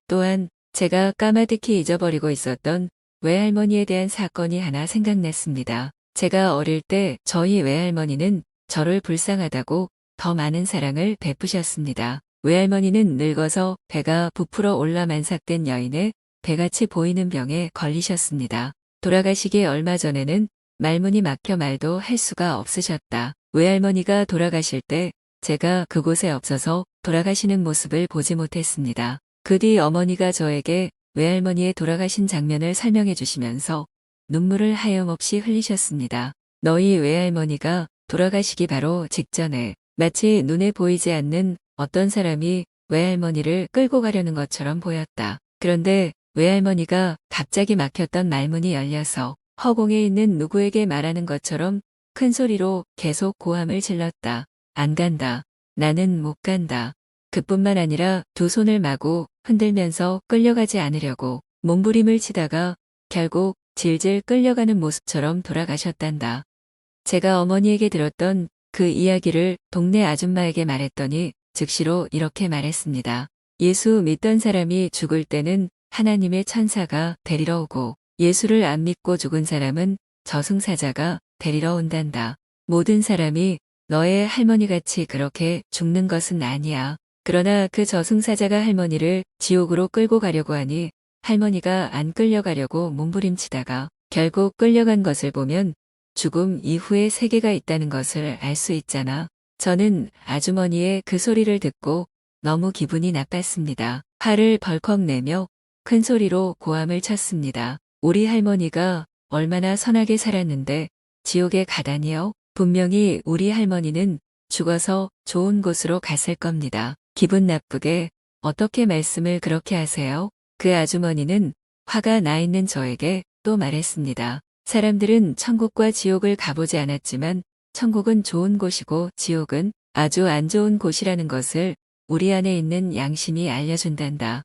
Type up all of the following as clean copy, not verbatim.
또한 제가 까마득히 잊어버리고 있었던 외할머니에 대한 사건이 하나 생각났습니다. 제가 어릴 때 저희 외할머니는 저를 불쌍하다고 더 많은 사랑을 베푸셨습니다. 외할머니는 늙어서 배가 부풀어 올라 만삭된 여인의 배같이 보이는 병에 걸리셨습니다. 돌아가시기 얼마 전에는 말문이 막혀 말도 할 수가 없으셨다. 외할머니가 돌아가실 때 제가 그곳에 없어서 돌아가시는 모습을 보지 못했습니다. 그 뒤 어머니가 저에게 외할머니의 돌아가신 장면을 설명해 주시면서 눈물을 하염없이 흘리셨습니다. 너희 외할머니가 돌아가시기 바로 직전에 마치 눈에 보이지 않는 어떤 사람이 외할머니를 끌고 가려는 것처럼 보였다. 그런데 외할머니가 갑자기 막혔던 말문이 열려서 허공에 있는 누구에게 말하는 것처럼 큰 소리로 계속 고함을 질렀다. 안 간다. 나는 못 간다. 그뿐만 아니라 두 손을 마구 흔들면서 끌려가지 않으려고 몸부림을 치다가 결국 질질 끌려가는 모습처럼 돌아가셨단다. 제가 어머니에게 들었던 그 이야기를 동네 아줌마에게 말했더니 즉시로 이렇게 말했습니다. 예수 믿던 사람이 죽을 때는 하나님의 천사가 데리러 오고 예수를 안 믿고 죽은 사람은 저승사자가 데리러 온단다. 모든 사람이 너의 할머니같이 그렇게 죽는 것은 아니야. 그러나 그 저승사자가 할머니를 지옥으로 끌고 가려고 하니 할머니가 안 끌려가려고 몸부림치다가 결국 끌려간 것을 보면 죽음 이후의 세계가 있다는 것을 알 수 있잖아. 저는 아주머니의 그 소리를 듣고 너무 기분이 나빴습니다. 화를 벌컥 내며 큰 소리로 고함을 쳤습니다. 우리 할머니가 얼마나 선하게 살았는데 지옥에 가다니요? 분명히 우리 할머니는 죽어서 좋은 곳으로 갔을 겁니다. 기분 나쁘게 어떻게 말씀을 그렇게 하세요? 그 아주머니는 화가 나 있는 저에게 또 말했습니다. 사람들은 천국과 지옥을 가보지 않았지만 천국은 좋은 곳이고 지옥은 아주 안 좋은 곳이라는 것을 우리 안에 있는 양심이 알려준단다.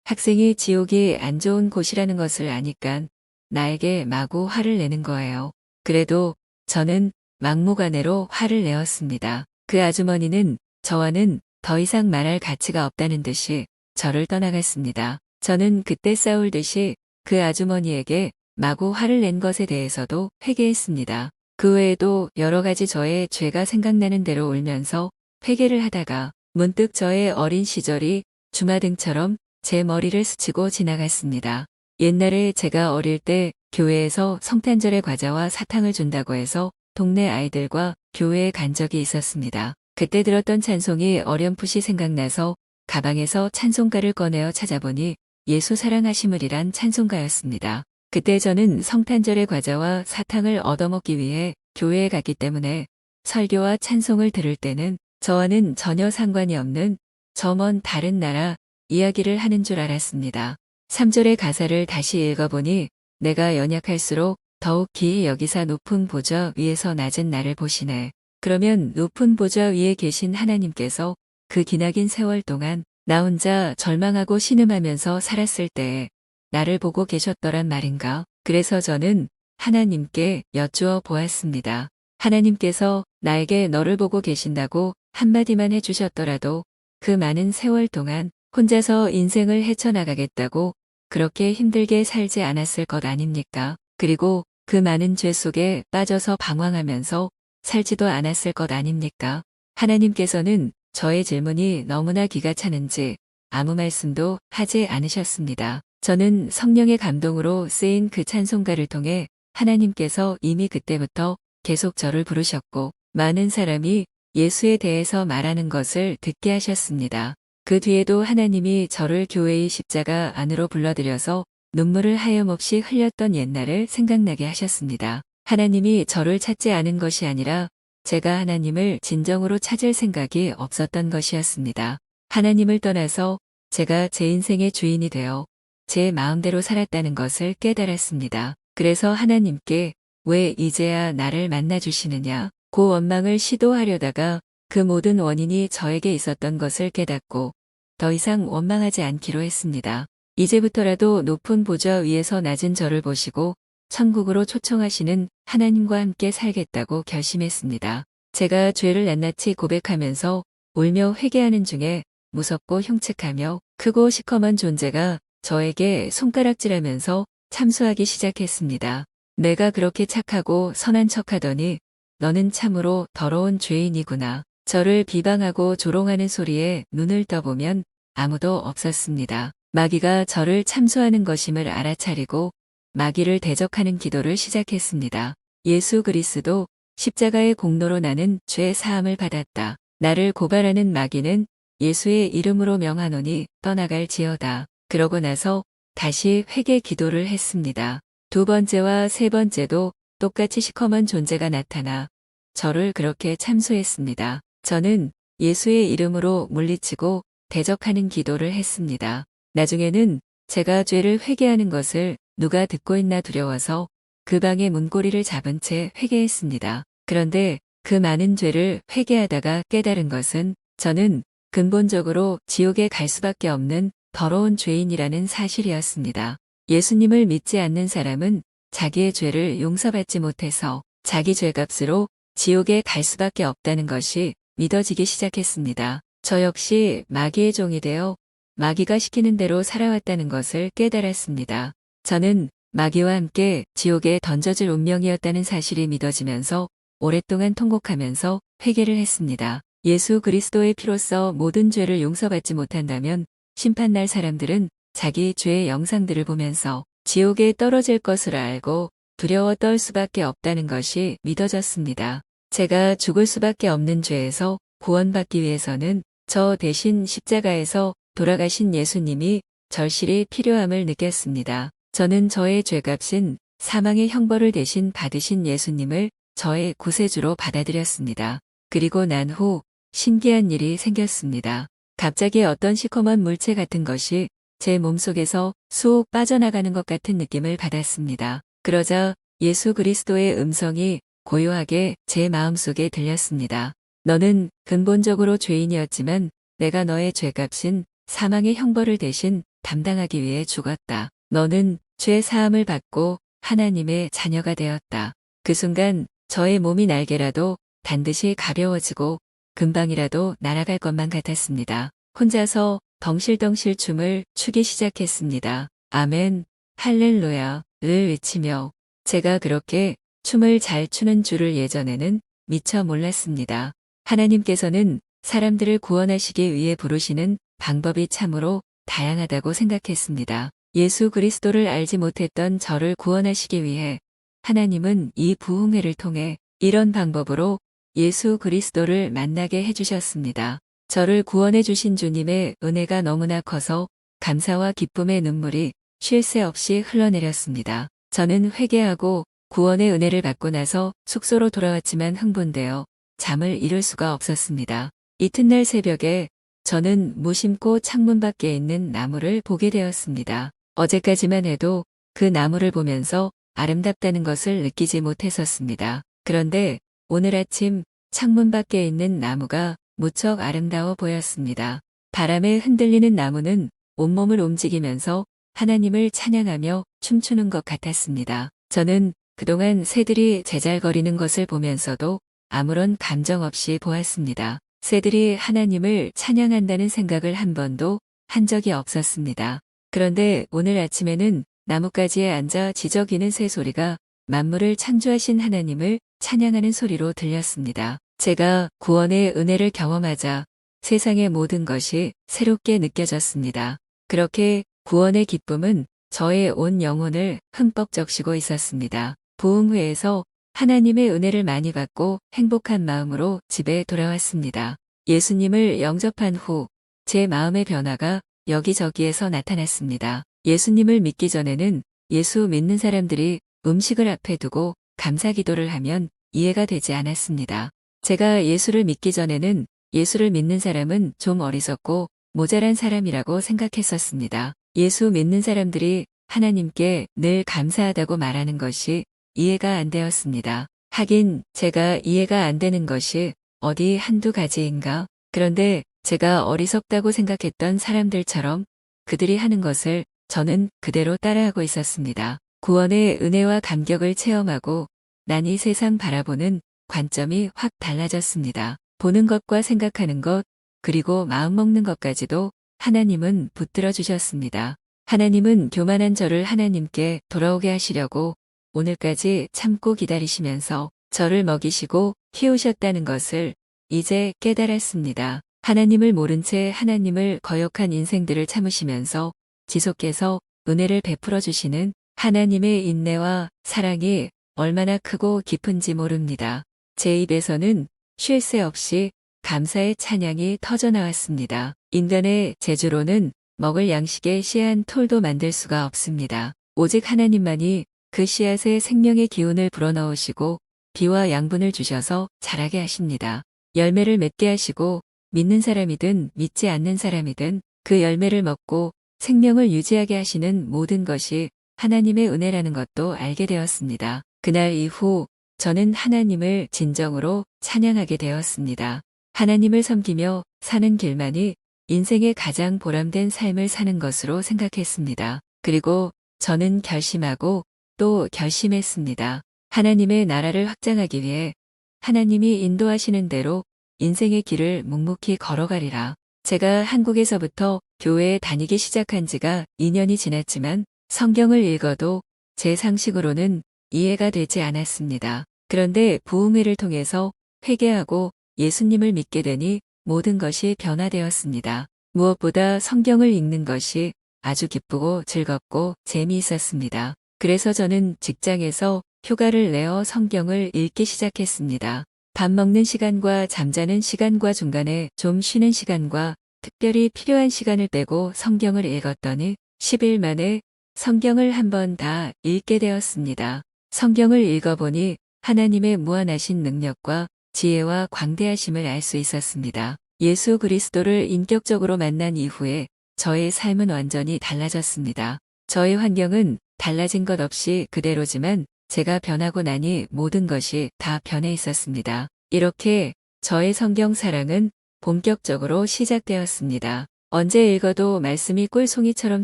학생이 지옥이 안 좋은 곳이라는 것을 아니까 나에게 마구 화를 내는 거예요. 그래도 저는 막무가내로 화를 내었습니다. 그 아주머니는 저와는 더 이상 말할 가치가 없다는 듯이 저를 떠나갔습니다. 저는 그때 싸울 듯이 그 아주머니에게 마구 화를 낸 것에 대해서도 회개했습니다. 그 외에도 여러 가지 저의 죄가 생각나는 대로 울면서 회개를 하다가 문득 저의 어린 시절이 주마등처럼 제 머리를 스치고 지나갔습니다. 옛날에 제가 어릴 때 교회에서 성탄절에 과자와 사탕을 준다고 해서 동네 아이들과 교회에 간 적이 있었습니다. 그때 들었던 찬송이 어렴풋이 생각나서 가방에서 찬송가를 꺼내어 찾아보니 예수 사랑하심을이란 찬송가였습니다. 그때 저는 성탄절의 과자와 사탕을 얻어먹기 위해 교회에 갔기 때문에 설교와 찬송을 들을 때는 저와는 전혀 상관이 없는 저 먼 다른 나라 이야기를 하는 줄 알았습니다. 3절의 가사를 다시 읽어보니 내가 연약할수록 더욱 기이 여기사 높은 보좌 위에서 낮은 나를 보시네. 그러면 높은 보좌 위에 계신 하나님께서 그 기나긴 세월 동안 나 혼자 절망하고 신음하면서 살았을 때에 나를 보고 계셨더란 말인가? 그래서 저는 하나님께 여쭈어 보았습니다. 하나님께서 나에게 너를 보고 계신다고 한마디만 해주셨더라도 그 많은 세월 동안 혼자서 인생을 헤쳐나가겠다고 그렇게 힘들게 살지 않았을 것 아닙니까? 그리고 그 많은 죄 속에 빠져서 방황하면서 살지도 않았을 것 아닙니까? 하나님께서는 저의 질문이 너무나 기가 차는지 아무 말씀도 하지 않으셨습니다. 저는 성령의 감동으로 쓰인 그 찬송가를 통해 하나님께서 이미 그때부터 계속 저를 부르셨고 많은 사람이 예수에 대해서 말하는 것을 듣게 하셨습니다. 그 뒤에도 하나님이 저를 교회의 십자가 안으로 불러들여서 눈물을 하염없이 흘렸던 옛날을 생각나게 하셨습니다. 하나님이 저를 찾지 않은 것이 아니라 제가 하나님을 진정으로 찾을 생각이 없었던 것이었습니다. 하나님을 떠나서 제가 제 인생의 주인이 되어 제 마음대로 살았다는 것을 깨달았습니다. 그래서 하나님께 왜 이제야 나를 만나주시느냐 고 원망을 시도하려다가 그 모든 원인이 저에게 있었던 것을 깨닫고 더 이상 원망하지 않기로 했습니다. 이제부터라도 높은 보좌 위에서 낮은 저를 보시고 천국으로 초청하시는 하나님과 함께 살겠다고 결심했습니다. 제가 죄를 낱낱이 고백하면서 울며 회개하는 중에 무섭고 흉측하며 크고 시커먼 존재가 저에게 손가락질하면서 참수하기 시작했습니다. 내가 그렇게 착하고 선한 척하더니 너는 참으로 더러운 죄인이구나. 저를 비방하고 조롱하는 소리에 눈을 떠보면 아무도 없었습니다. 마귀가 저를 참수하는 것임을 알아차리고 마귀를 대적하는 기도를 시작했습니다. 예수 그리스도 십자가의 공로로 나는 죄 사함을 받았다. 나를 고발하는 마귀는 예수의 이름으로 명하노니 떠나갈지어다. 그러고 나서 다시 회개 기도를 했습니다. 두 번째와 세 번째도 똑같이 시커먼 존재가 나타나 저를 그렇게 참수했습니다. 저는 예수의 이름으로 물리치고 대적하는 기도를 했습니다. 나중에는 제가 죄를 회개하는 것을 누가 듣고 있나 두려워서 그 방의 문고리를 잡은 채 회개했습니다. 그런데 그 많은 죄를 회개하다가 깨달은 것은 저는 근본적으로 지옥에 갈 수밖에 없는 더러운 죄인이라는 사실이었습니다. 예수님을 믿지 않는 사람은 자기의 죄를 용서받지 못해서 자기 죄값으로 지옥에 갈 수밖에 없다는 것이 믿어지기 시작했습니다. 저 역시 마귀의 종이 되어 마귀가 시키는 대로 살아왔다는 것을 깨달았습니다. 저는 마귀와 함께 지옥에 던져질 운명이었다는 사실이 믿어지면서 오랫동안 통곡하면서 회개를 했습니다. 예수 그리스도의 피로써 모든 죄를 용서받지 못한다면 심판날 사람들은 자기 죄의 영상들을 보면서 지옥에 떨어질 것을 알고 두려워 떨 수밖에 없다는 것이 믿어졌습니다. 제가 죽을 수밖에 없는 죄에서 구원받기 위해서는 저 대신 십자가에서 돌아가신 예수님이 절실히 필요함을 느꼈습니다. 저는 저의 죄값인 사망의 형벌을 대신 받으신 예수님을 저의 구세주로 받아들였습니다. 그리고 난 후 신기한 일이 생겼습니다. 갑자기 어떤 시커먼 물체 같은 것이 제 몸속에서 쑥 빠져나가는 것 같은 느낌을 받았습니다. 그러자 예수 그리스도의 음성이 고요하게 제 마음속에 들렸습니다. 너는 근본적으로 죄인이었지만 내가 너의 죄값인 사망의 형벌을 대신 담당하기 위해 죽었다. 너는 죄 사함을 받고 하나님의 자녀가 되었다. 그 순간 저의 몸이 날개라도 반드시 가벼워지고 금방이라도 날아갈 것만 같았습니다. 혼자서 덩실덩실 춤을 추기 시작했습니다. 아멘, 할렐루야를 외치며 제가 그렇게 춤을 잘 추는 줄을 예전에는 미처 몰랐습니다. 하나님께서는 사람들을 구원하시기 위해 부르시는 방법이 참으로 다양하다고 생각했습니다. 예수 그리스도를 알지 못했던 저를 구원하시기 위해 하나님은 이 부흥회를 통해 이런 방법으로 예수 그리스도를 만나게 해주셨습니다. 저를 구원해 주신 주님의 은혜가 너무나 커서 감사와 기쁨의 눈물이 쉴 새 없이 흘러내렸습니다. 저는 회개하고 구원의 은혜를 받고 나서 숙소로 돌아왔지만 흥분되어 잠을 이룰 수가 없었습니다. 이튿날 새벽에 저는 무심코 창문 밖에 있는 나무를 보게 되었습니다. 어제까지만 해도 그 나무를 보면서 아름답다는 것을 느끼지 못했었습니다. 그런데 오늘 아침 창문 밖에 있는 나무가 무척 아름다워 보였습니다. 바람에 흔들리는 나무는 온몸을 움직이면서 하나님을 찬양하며 춤추는 것 같았습니다. 저는 그동안 새들이 제잘거리는 것을 보면서도 아무런 감정 없이 보았습니다. 새들이 하나님을 찬양한다는 생각을 한 번도 한 적이 없었습니다. 그런데 오늘 아침에는 나뭇가지에 앉아 지저귀는 새 소리가 만물을 창조하신 하나님을 찬양하는 소리로 들렸습니다. 제가 구원의 은혜를 경험하자 세상의 모든 것이 새롭게 느껴졌습니다. 그렇게 구원의 기쁨은 저의 온 영혼을 흠뻑 적시고 있었습니다. 부흥회에서 하나님의 은혜를 많이 받고 행복한 마음으로 집에 돌아왔습니다. 예수님을 영접한 후 제 마음의 변화가 여기저기에서 나타났습니다. 예수님을 믿기 전에는 예수 믿는 사람들이 음식을 앞에 두고 감사 기도를 하면 이해가 되지 않았습니다. 제가 예수를 믿기 전에는 예수를 믿는 사람은 좀 어리석고 모자란 사람이라고 생각했었습니다. 예수 믿는 사람들이 하나님께 늘 감사하다고 말하는 것이 이해가 안 되었습니다. 하긴 제가 이해가 안 되는 것이 어디 한두 가지인가? 그런데 제가 어리석다고 생각했던 사람들처럼 그들이 하는 것을 저는 그대로 따라하고 있었습니다. 구원의 은혜와 감격을 체험하고 난 이 세상 바라보는 관점이 확 달라졌습니다. 보는 것과 생각하는 것, 그리고 마음먹는 것까지도 하나님은 붙들어 주셨습니다. 하나님은 교만한 저를 하나님께 돌아오게 하시려고 오늘까지 참고 기다리시면서 저를 먹이시고 키우셨다는 것을 이제 깨달았습니다. 하나님을 모른 채 하나님을 거역한 인생들을 참으시면서 지속해서 은혜를 베풀어 주시는 하나님의 인내와 사랑이 얼마나 크고 깊은지 모릅니다. 제 입에서는 쉴 새 없이 감사의 찬양이 터져나왔습니다. 인간의 재주로는 먹을 양식의 씨앗 톨도 만들 수가 없습니다. 오직 하나님만이 그 씨앗에 생명의 기운을 불어넣으시고 비와 양분을 주셔서 자라게 하십니다. 열매를 맺게 하시고 믿는 사람이든 믿지 않는 사람이든 그 열매를 먹고 생명을 유지하게 하시는 모든 것이 하나님의 은혜라는 것도 알게 되었습니다. 그날 이후 저는 하나님을 진정으로 찬양하게 되었습니다. 하나님을 섬기며 사는 길만이 인생의 가장 보람된 삶을 사는 것으로 생각했습니다. 그리고 저는 결심하고 또 결심했습니다. 하나님의 나라를 확장하기 위해 하나님이 인도하시는 대로 인생의 길을 묵묵히 걸어가리라. 제가 한국에서부터 교회에 다니기 시작한 지가 2년이 지났지만 성경을 읽어도 제 상식으로는 이해가 되지 않았습니다. 그런데 부흥회를 통해서 회개하고 예수님을 믿게 되니 모든 것이 변화되었습니다. 무엇보다 성경을 읽는 것이 아주 기쁘고 즐겁고 재미있었습니다. 그래서 저는 직장에서 휴가를 내어 성경을 읽기 시작했습니다. 밥 먹는 시간과 잠자는 시간과 중간에 좀 쉬는 시간과 특별히 필요한 시간을 빼고 성경을 읽었더니 10일 만에 성경을 한 번 다 읽게 되었습니다. 성경을 읽어보니 하나님의 무한하신 능력과 지혜와 광대하심을 알 수 있었습니다. 예수 그리스도를 인격적으로 만난 이후에 저의 삶은 완전히 달라졌습니다. 저의 환경은 달라진 것 없이 그대로지만 제가 변하고 나니 모든 것이 다 변해 있었습니다. 이렇게 저의 성경 사랑은 본격적으로 시작되었습니다. 언제 읽어도 말씀이 꿀송이처럼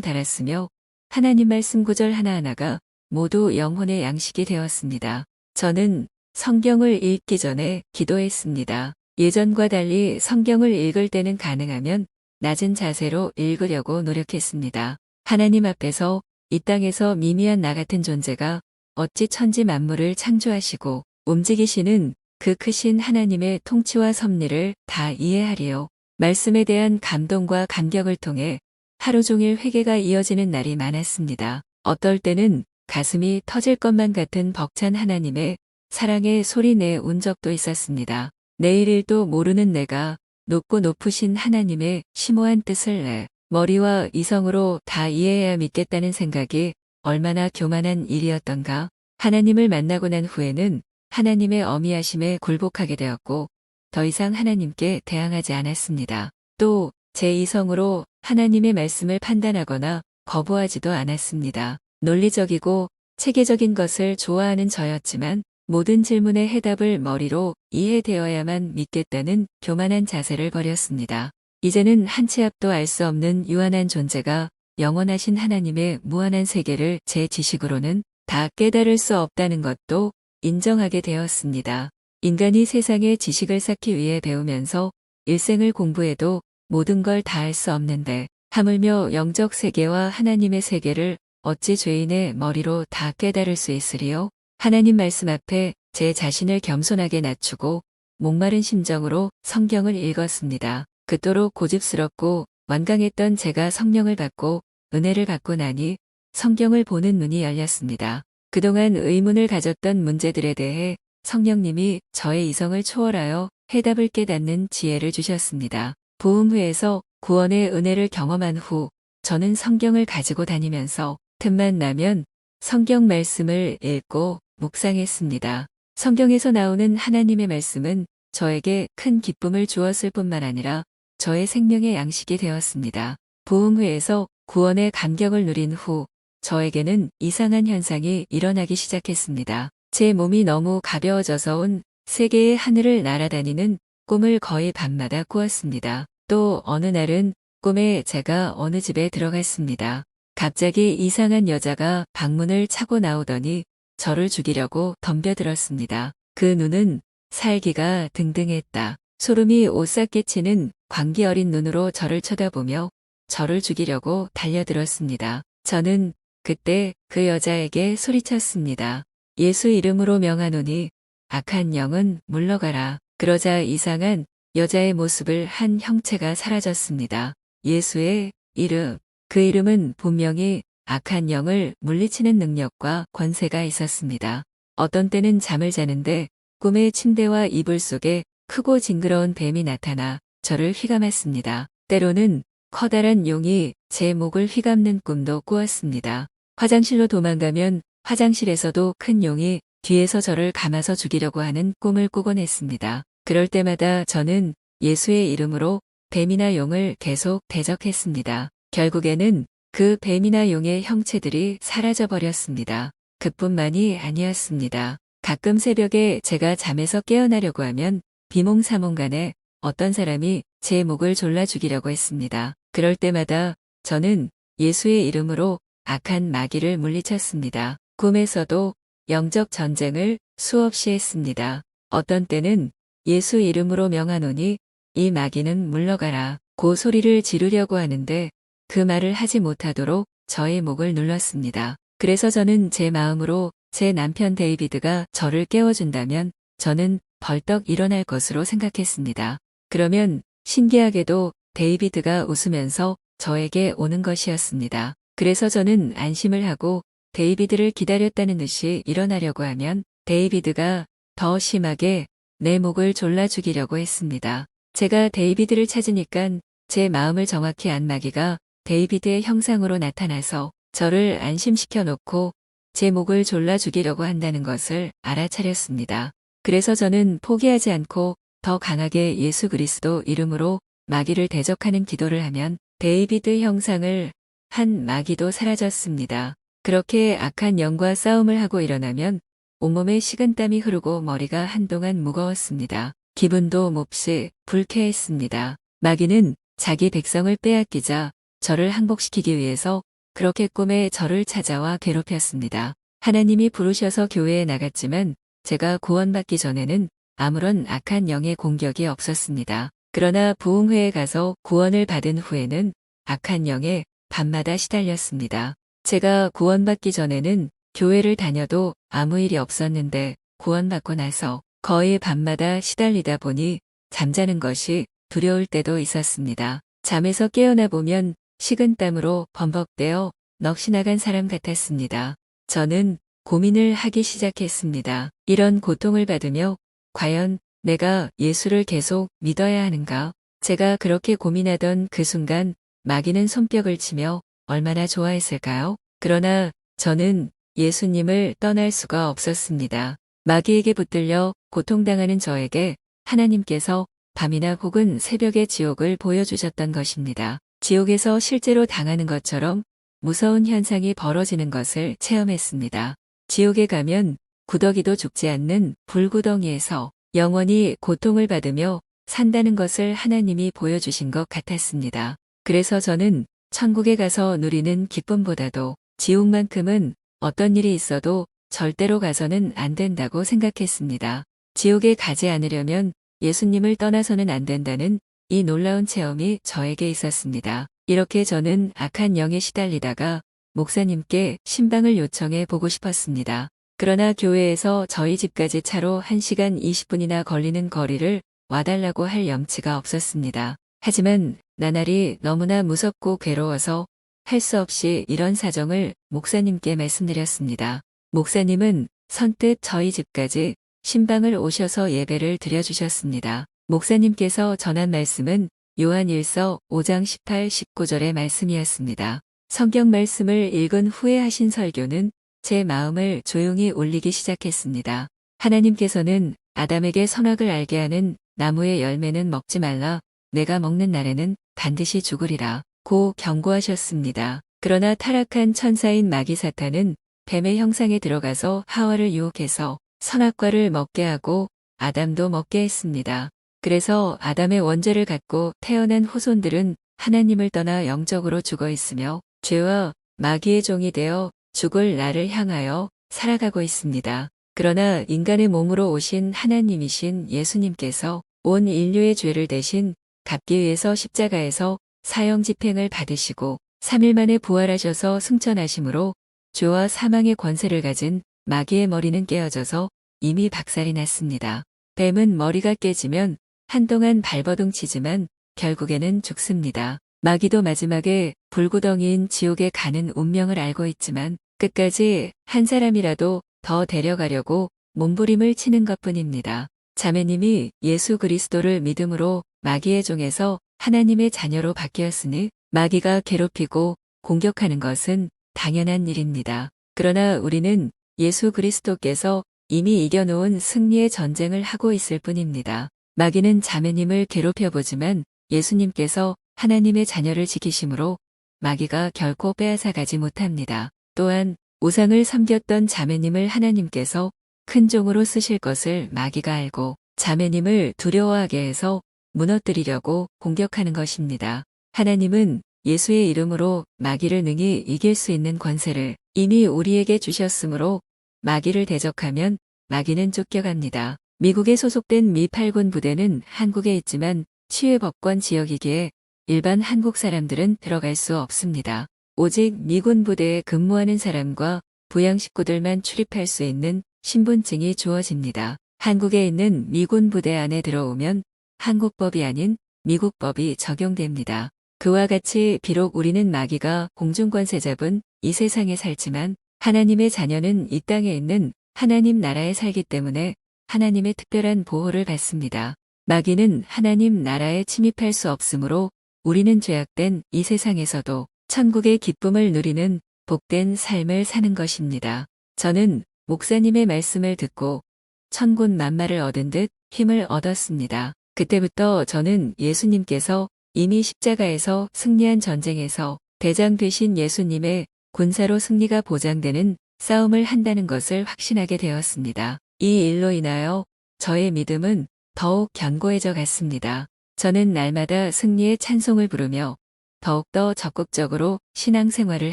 달았으며 하나님 말씀 구절 하나하나가 모두 영혼의 양식이 되었습니다. 저는 성경을 읽기 전에 기도했습니다. 예전과 달리 성경을 읽을 때는 가능하면 낮은 자세로 읽으려고 노력했습니다. 하나님 앞에서 이 땅에서 미미한 나 같은 존재가 어찌 천지 만물을 창조하시고 움직이시는 그 크신 하나님의 통치와 섭리를 다 이해하리요. 말씀에 대한 감동과 감격을 통해 하루 종일 회개가 이어지는 날이 많았습니다. 어떨 때는 가슴이 터질 것만 같은 벅찬 하나님의 사랑의 소리 내온 적도 있었습니다. 내일 일도 모르는 내가 높고 높으신 하나님의 심오한 뜻을 내 머리와 이성으로 다 이해해야 믿겠다는 생각이 얼마나 교만한 일이었던가. 하나님을 만나고 난 후에는 하나님의 어미하심에 굴복하게 되었고 더 이상 하나님께 대항하지 않았습니다. 또 제 이성으로 하나님의 말씀을 판단하거나 거부하지도 않았습니다. 논리적이고 체계적인 것을 좋아하는 저였지만 모든 질문의 해답을 머리로 이해되어야만 믿겠다는 교만한 자세를 버렸습니다. 이제는 한 치 앞도 알 수 없는 유한한 존재가 영원하신 하나님의 무한한 세계를 제 지식으로는 다 깨달을 수 없다는 것도 인정하게 되었습니다. 인간이 세상의 지식을 쌓기 위해 배우면서 일생을 공부해도 모든 걸 다 알 수 없는데 하물며 영적 세계와 하나님의 세계를 어찌 죄인의 머리로 다 깨달을 수 있으리요? 하나님 말씀 앞에 제 자신을 겸손하게 낮추고 목마른 심정으로 성경을 읽었습니다. 그토록 고집스럽고 완강했던 제가 성령을 받고 은혜를 받고 나니 성경을 보는 눈이 열렸습니다. 그동안 의문을 가졌던 문제들에 대해 성령님이 저의 이성을 초월하여 해답을 깨닫는 지혜를 주셨습니다. 부흥회에서 구원의 은혜를 경험한 후 저는 성경을 가지고 다니면서 틈만 나면 성경 말씀을 읽고 묵상했습니다. 성경에서 나오는 하나님의 말씀은 저에게 큰 기쁨을 주었을 뿐만 아니라 저의 생명의 양식이 되었습니다. 부흥회에서 구원의 감격을 누린 후 저에게는 이상한 현상이 일어나기 시작했습니다. 제 몸이 너무 가벼워져서 온 세계의 하늘을 날아다니는 꿈을 거의 밤마다 꾸었습니다. 또 어느 날은 꿈에 제가 어느 집에 들어갔습니다. 갑자기 이상한 여자가 방문을 차고 나오더니 저를 죽이려고 덤벼들었습니다. 그 눈은 살기가 등등했다. 소름이 오싹 끼치는 광기 어린 눈으로 저를 쳐다보며 저를 죽이려고 달려들었습니다. 저는 그때 그 여자에게 소리쳤습니다. 예수 이름으로 명하노니 악한 영은 물러가라. 그러자 이상한 여자의 모습을 한 형체가 사라졌습니다. 예수의 이름. 그 이름은 분명히 악한 영을 물리치는 능력과 권세가 있었습니다. 어떤 때는 잠을 자는데 꿈의 침대와 이불 속에 크고 징그러운 뱀이 나타나 저를 휘감았습니다. 때로는 커다란 용이 제 목을 휘감는 꿈도 꾸었습니다. 화장실로 도망가면 화장실에서도 큰 용이 뒤에서 저를 감아서 죽이려고 하는 꿈을 꾸곤 했습니다. 그럴 때마다 저는 예수의 이름으로 뱀이나 용을 계속 대적했습니다. 결국에는 그 뱀이나 용의 형체들이 사라져버렸습니다. 그뿐만이 아니었습니다. 가끔 새벽에 제가 잠에서 깨어나려고 하면 비몽사몽간에 어떤 사람이 제 목을 졸라 죽이려고 했습니다. 그럴 때마다 저는 예수의 이름으로 악한 마귀를 물리쳤습니다. 꿈에서도 영적 전쟁을 수없이 했습니다. 어떤 때는 예수 이름으로 명하노니 이 마귀는 물러가라 고 소리를 지르려고 하는데 그 말을 하지 못하도록 저의 목을 눌렀습니다. 그래서 저는 제 마음으로 제 남편 데이비드가 저를 깨워준다면 저는 벌떡 일어날 것으로 생각했습니다. 그러면 신기하게도 데이비드가 웃으면서 저에게 오는 것이었습니다. 그래서 저는 안심을 하고 데이비드를 기다렸다는 듯이 일어나려고 하면 데이비드가 더 심하게 내 목을 졸라 죽이려고 했습니다. 제가 데이비드를 찾으니깐 제 마음을 정확히 안 마귀가 데이비드의 형상으로 나타나서 저를 안심시켜 놓고 제 목을 졸라 죽이려고 한다는 것을 알아차렸습니다. 그래서 저는 포기하지 않고 더 강하게 예수 그리스도 이름으로 마귀를 대적하는 기도를 하면 데이비드 형상을 한 마귀도 사라졌습니다. 그렇게 악한 영과 싸움을 하고 일어나면 온몸에 식은땀이 흐르고 머리가 한동안 무거웠습니다. 기분도 몹시 불쾌했습니다. 마귀는 자기 백성을 빼앗기자 저를 항복시키기 위해서 그렇게 꿈에 저를 찾아와 괴롭혔습니다. 하나님이 부르셔서 교회에 나갔지만 제가 구원받기 전에는 아무런 악한 영의 공격이 없었습니다. 그러나 부흥회에 가서 구원을 받은 후에는 악한 영에 밤마다 시달렸습니다. 제가 구원받기 전에는 교회를 다녀도 아무 일이 없었는데 구원받고 나서 거의 밤마다 시달리다 보니 잠자는 것이 두려울 때도 있었습니다. 잠에서 깨어나 보면 식은땀으로 범벅되어 넋이 나간 사람 같았습니다. 저는 고민을 하기 시작했습니다. 이런 고통을 받으며 과연 내가 예수를 계속 믿어야 하는가? 제가 그렇게 고민하던 그 순간 마귀는 손뼉을 치며 얼마나 좋아했을까요? 그러나 저는 예수님을 떠날 수가 없었습니다. 마귀에게 붙들려 고통당하는 저에게 하나님께서 밤이나 혹은 새벽의 지옥을 보여주셨던 것입니다. 지옥에서 실제로 당하는 것처럼 무서운 현상이 벌어지는 것을 체험했습니다. 지옥에 가면 구더기도 죽지 않는 불구덩이에서 영원히 고통을 받으며 산다는 것을 하나님이 보여주신 것 같았습니다. 그래서 저는 천국에 가서 누리는 기쁨보다도 지옥만큼은 어떤 일이 있어도 절대로 가서는 안 된다고 생각했습니다. 지옥에 가지 않으려면 예수님을 떠나서는 안 된다는 이 놀라운 체험이 저에게 있었습니다. 이렇게 저는 악한 영에 시달리다가 목사님께 신방을 요청해 보고 싶었습니다. 그러나 교회에서 저희 집까지 차로 1시간 20분이나 걸리는 거리를 와달라고 할 염치가 없었습니다. 하지만 나날이 너무나 무섭고 괴로워서 할 수 없이 이런 사정을 목사님께 말씀드렸습니다. 목사님은 선뜻 저희 집까지 신방을 오셔서 예배를 드려주셨습니다. 목사님께서 전한 말씀은 요한 1서 5장 18, 19절의 말씀이었습니다. 성경 말씀을 읽은 후에 하신 설교는 제 마음을 조용히 울리기 시작했습니다. 하나님께서는 아담에게 선악을 알게 하는 나무의 열매는 먹지 말라. 내가 먹는 날에는 반드시 죽으리라. 고 경고하셨습니다. 그러나 타락한 천사인 마귀 사탄은 뱀의 형상에 들어가서 하와를 유혹해서 선악과를 먹게 하고 아담도 먹게 했습니다. 그래서 아담의 원죄를 갖고 태어난 후손들은 하나님을 떠나 영적으로 죽어 있으며 죄와 마귀의 종이 되어 죽을 날을 향하여 살아가고 있습니다. 그러나 인간의 몸으로 오신 하나님이신 예수님께서 온 인류의 죄를 대신 갚기 위해서 십자가에서 사형 집행을 받으시고 3일 만에 부활하셔서 승천하심으로 죄와 사망의 권세를 가진 마귀의 머리는 깨어져서 이미 박살이 났습니다. 뱀은 머리가 깨지면 한동안 발버둥 치지만 결국에는 죽습니다. 마귀도 마지막에 불구덩이인 지옥에 가는 운명을 알고 있지만 끝까지 한 사람이라도 더 데려가려고 몸부림을 치는 것뿐입니다. 자매님이 예수 그리스도를 믿음으로 마귀의 종에서 하나님의 자녀로 바뀌었으니 마귀가 괴롭히고 공격하는 것은 당연한 일입니다. 그러나 우리는 예수 그리스도께서 이미 이겨놓은 승리의 전쟁을 하고 있을 뿐입니다. 마귀는 자매님을 괴롭혀보지만 예수님께서 하나님의 자녀를 지키심으로 마귀가 결코 빼앗아 가지 못합니다. 또한 우상을 섬겼던 자매님을 하나님께서 큰 종으로 쓰실 것을 마귀가 알고 자매님을 두려워하게 해서 무너뜨리려고 공격하는 것입니다. 하나님은 예수의 이름으로 마귀를 능히 이길 수 있는 권세를 이미 우리에게 주셨으므로 마귀를 대적하면 마귀는 쫓겨갑니다. 미국에 소속된 미 8군 부대는 한국에 있지만 치외법권 지역이기에 일반 한국 사람들은 들어갈 수 없습니다. 오직 미군 부대에 근무하는 사람과 부양 식구들만 출입할 수 있는 신분증이 주어집니다. 한국에 있는 미군 부대 안에 들어오면 한국법이 아닌 미국법이 적용됩니다. 그와 같이 비록 우리는 마귀가 공중권세 잡은 이 세상에 살지만 하나님의 자녀는 이 땅에 있는 하나님 나라에 살기 때문에 하나님의 특별한 보호를 받습니다. 마귀는 하나님 나라에 침입할 수 없으므로 우리는 죄악된 이 세상에서도 천국의 기쁨을 누리는 복된 삶을 사는 것입니다. 저는 목사님의 말씀을 듣고 천군만마를 얻은 듯 힘을 얻었습니다. 그때부터 저는 예수님께서 이미 십자가에서 승리한 전쟁에서 대장 되신 예수님의 군사로 승리가 보장되는 싸움을 한다는 것을 확신하게 되었습니다. 이 일로 인하여 저의 믿음은 더욱 견고해져 갔습니다. 저는 날마다 승리의 찬송을 부르며 더욱더 적극적으로 신앙생활을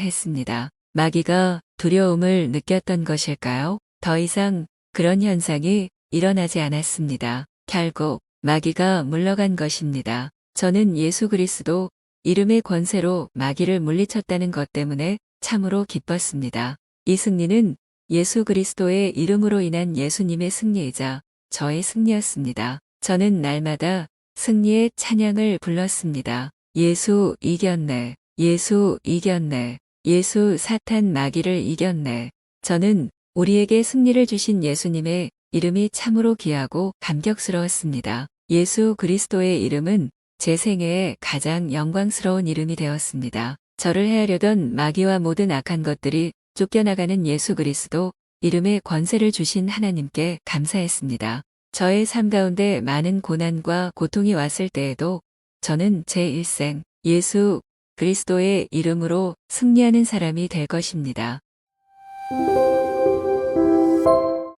했습니다. 마귀가 두려움을 느꼈던 것일까요? 더 이상 그런 현상이 일어나지 않았습니다. 결국 마귀가 물러간 것입니다. 저는 예수 그리스도 이름의 권세로 마귀를 물리쳤다는 것 때문에 참으로 기뻤습니다. 이 승리는 예수 그리스도의 이름으로 인한 예수님의 승리이자 저의 승리였습니다. 저는 날마다 승리의 찬양을 불렀습니다. 예수 이겼네. 예수 이겼네. 예수 사탄 마귀를 이겼네. 저는 우리에게 승리를 주신 예수님의 이름이 참으로 귀하고 감격스러웠습니다. 예수 그리스도의 이름은 제 생애에 가장 영광스러운 이름이 되었습니다. 저를 해하려던 마귀와 모든 악한 것들이 쫓겨나가는 예수 그리스도 이름의 권세를 주신 하나님께 감사했습니다. 저의 삶 가운데 많은 고난과 고통이 왔을 때에도 저는 제 일생 예수 그리스도의 이름으로 승리하는 사람이 될 것입니다.